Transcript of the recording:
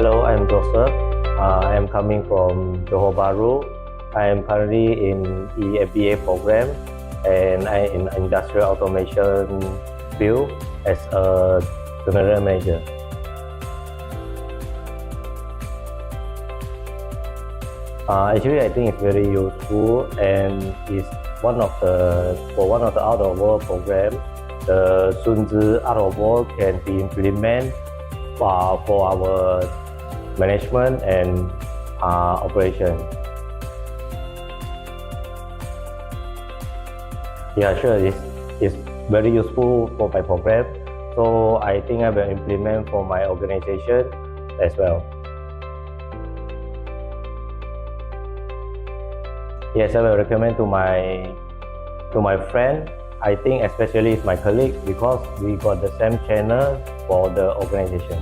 Hello, I'm Joseph. I am coming from Johor Bahru. I am currently in EMBA program and I am in industrial automation field as a general manager. Actually, I think it's very useful and it's one of the out of work program. The Sun Tzu out of work can be implemented for our management and operation. Yeah, sure. It's very useful for my program. So I think I will implement for my organization as well. Yes, I will recommend to my friend. I think especially my colleague because we got the same channel for the organization.